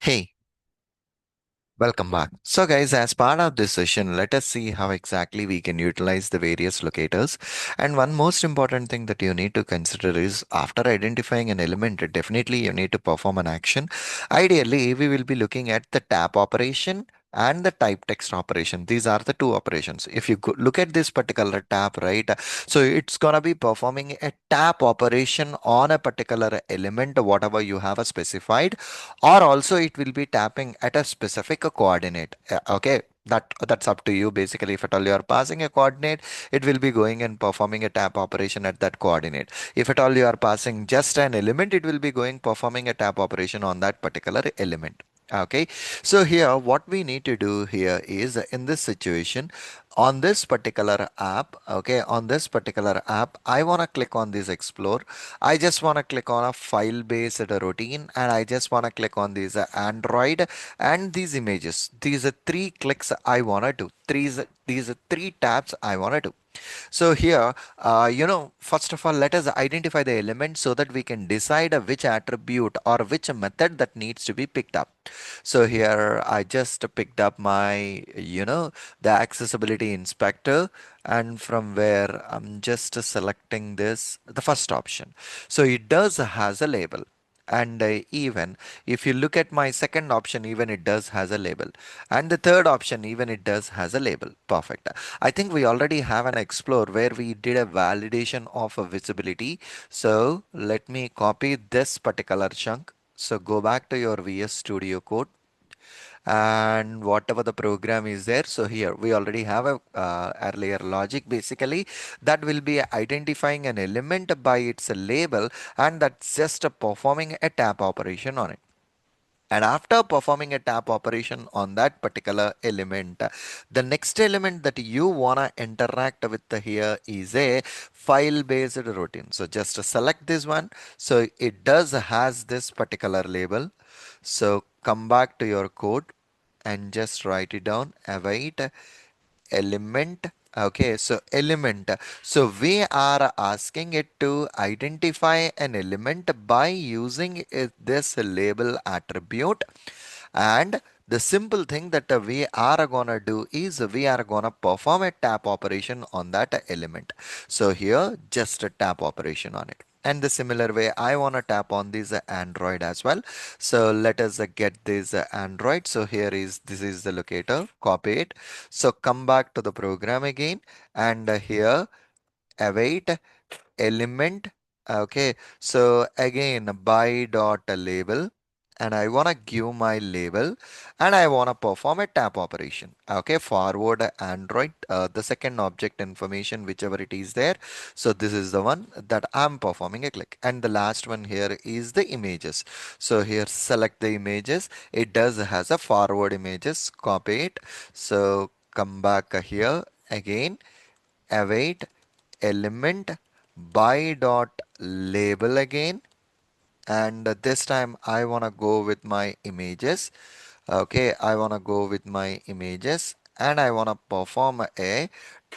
Hey, welcome back. So, guys, as part of this session, let us see how exactly we can utilize the various locators. And one most important thing that you need to consider is after identifying an element, definitely you need to perform an action. Ideally, we will be looking at the tap operation and the type text operation. These are the two operations. If you look at this particular tap, right? So it's gonna be performing a tap operation on a particular element, whatever you have specified, or also it will be tapping at a specific coordinate. Okay, that's up to you. Basically, if at all you are passing a coordinate, it will be going and performing a tap operation at that coordinate. If at all you are passing just an element, it will be going performing a tap operation on that particular element. Okay, so here what we need to do here is in this situation, on this particular app, okay, on this particular app, I want to click on this explore. I just want to click on a file based routine, and I just want to click on these Android and these images. These are three clicks I want to do. These are three tabs I want to do. So here, first of all, let us identify the element so that we can decide which attribute or which method that needs to be picked up. So here I just picked up my, the accessibility inspector, and from where I'm just selecting this, the first option. So it does has a label. And even if you look at my second option, even it does has a label. And the third option, even it does has a label. Perfect. I think we already have an explore where we did a validation of a visibility. So let me copy this particular chunk. So go back to your VS Studio Code and whatever the program is there. So here we already have a earlier logic basically that will be identifying an element by its label, and that's just performing a tap operation on it. And after performing a tap operation on that particular element, the next element that you wanna interact with here is a file-based routine. So just select this one. So it does has this particular label. So come back to your code and just write it down. Await element. Okay, so element. So we are asking it to identify an element by using this label attribute. And the simple thing that we are gonna do is we are gonna perform a tap operation on that element. So here just a tap operation on it. And the similar way I want to tap on this Android as well. So let us get this Android. So here is this is the locator, copy it. So come back to the program again, and here await element. Okay, so again by dot label, and I want to give my label, and I want to perform a tap operation. Okay, forward Android, the second object information, whichever it is there. So this is the one that I'm performing a click. And the last one here is the images. So here select the images. It does has a forward images, copy it. So come back here again, await element by dot label again, and this time I want to go with my images. Okay, I want to go with my images, and I want to perform a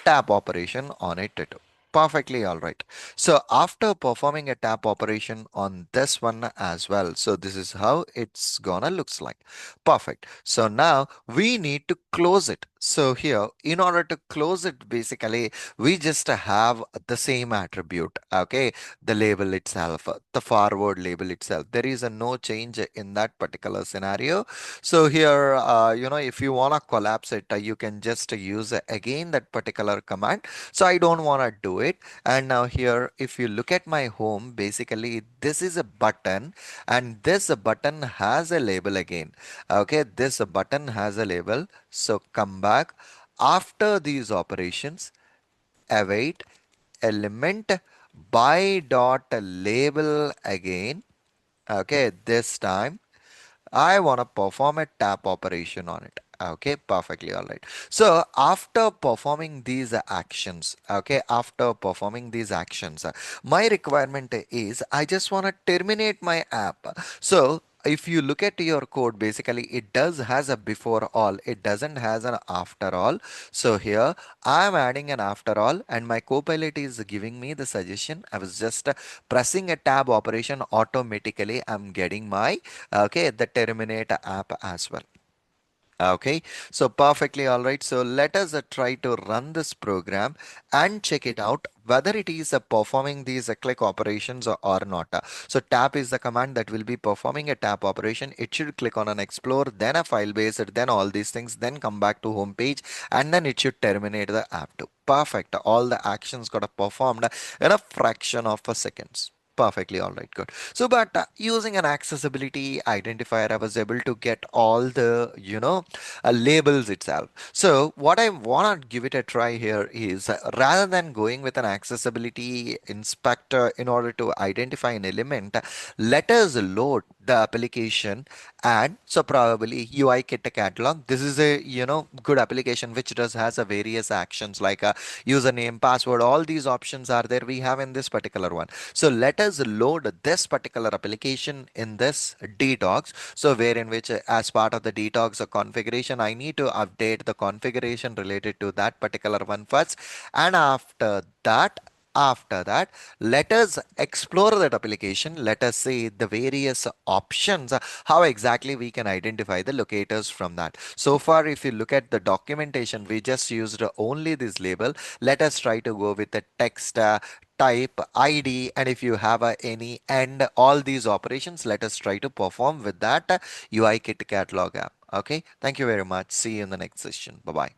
tap operation on it too. Perfectly all right. So after performing a tap operation on this one as well, so this is how it's gonna looks like. Perfect. So now we need to close it. So here, in order to close it, basically, we just have the same attribute. Okay, the label itself, the forward label itself. There is a no change in that particular scenario. So here, if you want to collapse it, you can just use again that particular command. So I don't want to do it. And now here, if you look at my home, basically this is a button, and this button has a label again. Okay, this button has a label. So come back after these operations, await element by dot label again. Okay, this time I want to perform a tap operation on it. Okay, perfectly all right. So after performing these actions, okay, after performing these actions, my requirement is I just want to terminate my app. So if you look at your code, basically it does has a before all, it doesn't has an after all. So here I am adding an after all, and my copilot is giving me the suggestion. I was just pressing a tab operation, automatically I'm getting my okay the terminate app as well. Okay, so perfectly all right. So let us try to run this program and check it out whether it is performing these click operations or not. So tap is the command that will be performing a tap operation. It should click on an explore, then a file based, then all these things, then come back to home page, and then it should terminate the app too. Perfect. All the actions got performed in a fraction of a seconds. Perfectly all right, good. So, but using an accessibility identifier, I was able to get all the, labels itself. So, what I want to give it a try here is rather than going with an accessibility inspector in order to identify an element, let us load the application. And so probably UI kit catalog. This is a good application which does has a various actions like a username, password. All these options are there we have in this particular one. So let us load this particular application in this detox. So where in which as part of the detox configuration, I need to update the configuration related to that particular one first. And after that, let us explore that application. Let us see the various options, how exactly we can identify the locators from that. So far, if you look at the documentation, we just used only this label. Let us try to go with the text type ID, and if you have any and all these operations, let us try to perform with that UI kit catalog app. Okay, thank you very much. See you in the next session. Bye bye.